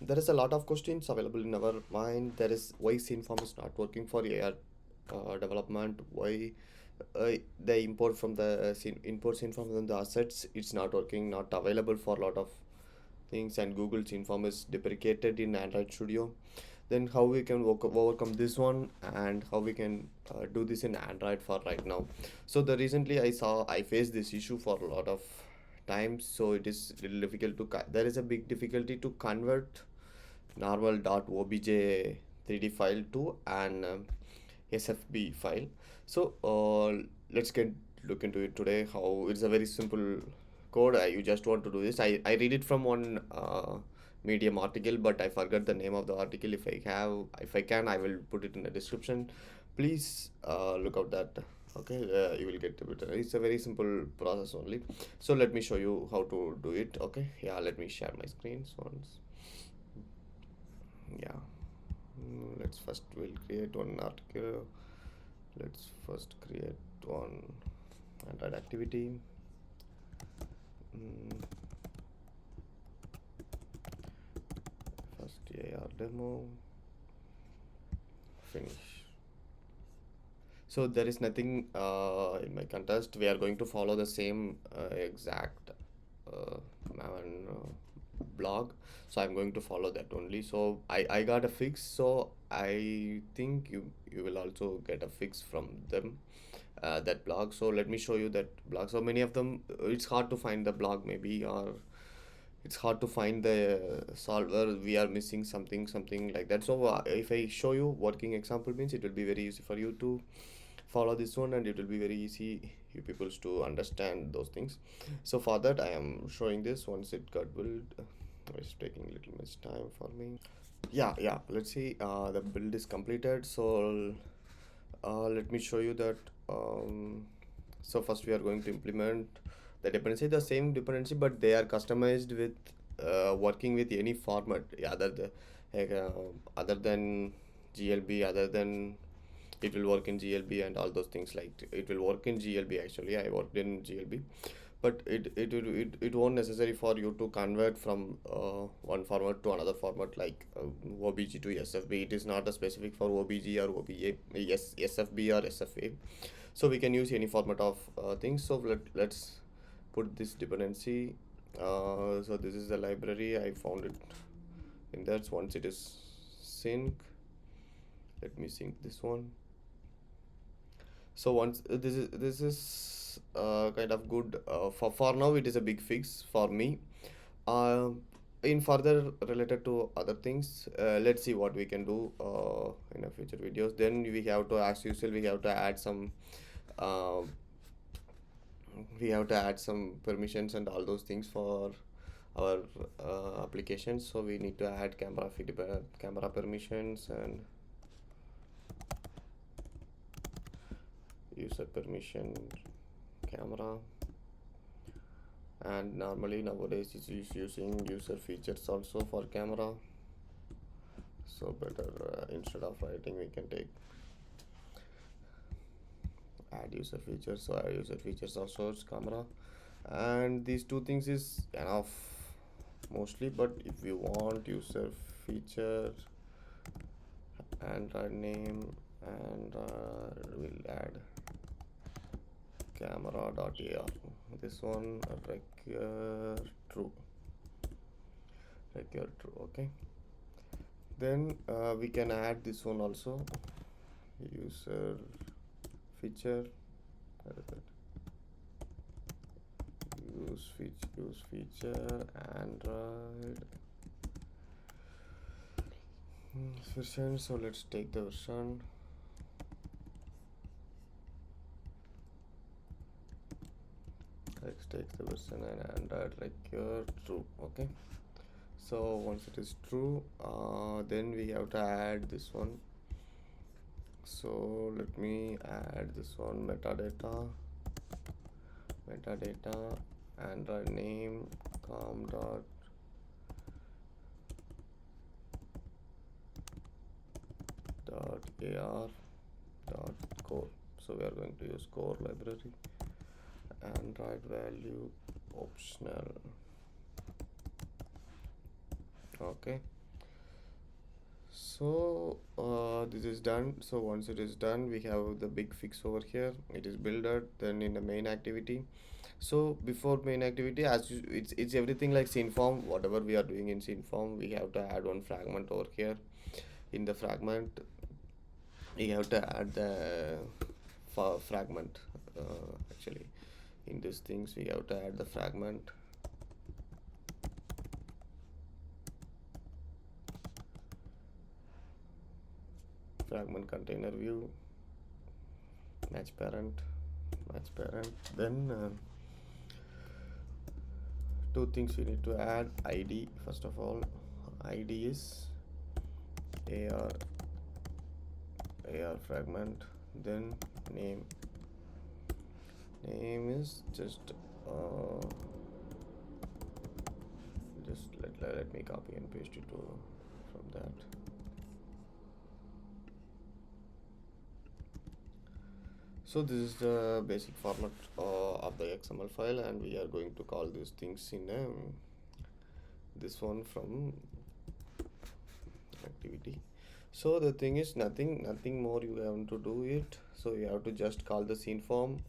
there is a lot of questions available in our mind. There is why Sceneform is not working for AI development. Why the import from the import Sceneform from the assets it's not working, not available for a lot of things, and Google Sceneform is deprecated in Android Studio. Then how we can overcome this one, and how we can do this in Android for right now. So the recently I faced this issue for a lot of times, so it is little difficult to there is a big difficulty to convert normal .obj 3D file to an SFB file. So let's get look into it today. How it's a very simple code. You just want to do this. I read it from one Medium article, but I forgot the name of the article. If I can, I will put it in the description. Please look out that. Okay, you will get it. It's a very simple process only. So let me show you how to do it. Okay, yeah, let me share my screen once. Yeah. Let's first we'll create one article. Let's first create one Android activity. First AR demo. Finish. So there is nothing in my contest. We are going to follow the same exact uh, blog, so I'm going to follow that only. So I got a fix, so I think you will also get a fix from them, that blog. So let me show you that blog. So many of them it's hard to find the blog maybe, or it's hard to find the solver. We are missing something like that. So if I show you working example means, it will be very easy for you to follow this one, and it will be very easy you people to understand those things. So for that I am showing this. Once it got built, it's taking a little much time for me. Yeah, let's see. The build is completed. So let me show you that. So first we are going to implement the dependency, the same dependency, but they are customized with working with any format other than GLB, other than it will work in GLB and all those things. Like it will work in GLB. Actually I worked in GLB, but it won't necessary for you to convert from one format to another format, like OBG to SFB. It is not a specific for OBG or OBA, yes, SFB or SFA. So we can use any format of things. So let's put this dependency. So this is the library. I found it in that. Once it is sync, let me sync this one. So once this is kind of good. For now it is a big fix for me. uh, in further related to other things, let's see what we can do in a future videos. Then we have to, as usual, uh, we have to add some permissions and all those things for our applications. So we need to add camera feedback, camera permissions, and user permission camera. And normally nowadays it's using user features also for camera. So better, instead of writing, we can take add user features. So add user features of source camera, and these two things is enough mostly. But if we want user feature, Android name, and we'll add camera.ar. This one require true. Okay. Then we can add this one also, user feature. What is that? Use feature Android version. So let's take the version. Let's take the version and Android require true. Okay. So once it is true, then we have to add this one. So let me add this one, metadata, Android name, com dot ar dot core. So we are going to use core library. Android value optional. Okay. So this is done. So once it is done, we have the big fix over here. It is builder. Then in the main activity. So before main activity, it's everything like Sceneform. Whatever we are doing in Sceneform, we have to add one fragment over here. In the fragment, we have to add the fragment. Actually, in these things, we have to add the fragment container view, match parent. Then two things we need to add: ID. First of all, ID is AR fragment. Then name is just let me copy and paste it from that. So this is the basic format of the XML file, and we are going to call these things in this one from activity. So the thing is nothing more you have to do it. So you have to just call the scene form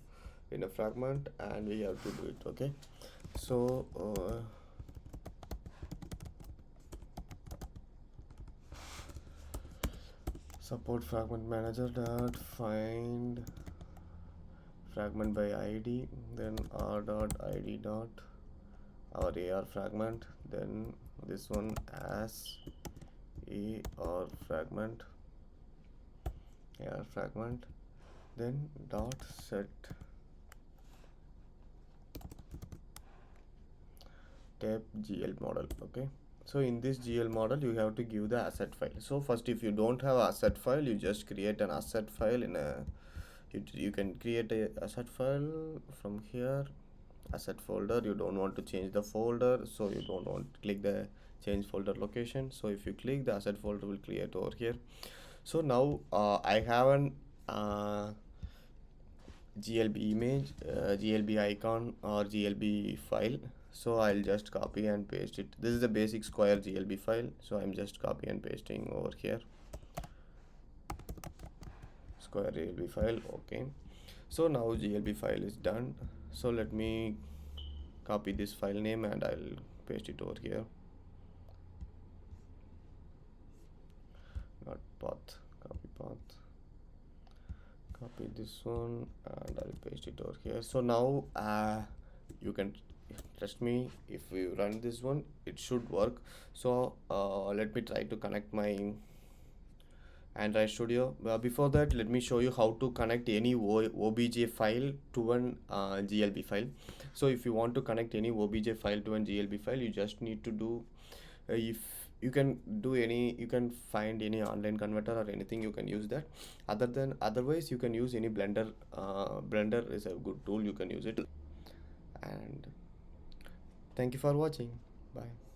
in a fragment, and we have to do it. Okay. So support fragment manager dot find fragment by id, then r dot id dot our AR fragment, then this one as AR fragment, then dot set tab GL model. Okay, so in this GL model you have to give the asset file. So first, if you don't have asset file, you just create an asset file in a you can create a asset file from here, asset folder. You don't want to change the folder, so you don't want to click the change folder location. So if you click, the asset folder will create over here. So now I have an GLB image, GLB icon or GLB file. So I'll just copy and paste it. This is the basic square GLB file, so I'm just copy and pasting over here, square GLB file. Okay, so now GLB file is done. So let me copy this file name and I'll paste it over here. Not path, copy this one and I'll paste it over here. So now you can trust me, if we run this one, it should work. So let me try to connect my Android Studio. Before that, let me show you how to connect any OBJ file to an GLB file. So if you want to connect any OBJ file to an GLB file, you just need to do if you can do any, you can find any online converter or anything, you can use that. Otherwise you can use any Blender. Blender is a good tool, you can use it. And thank you for watching. Bye.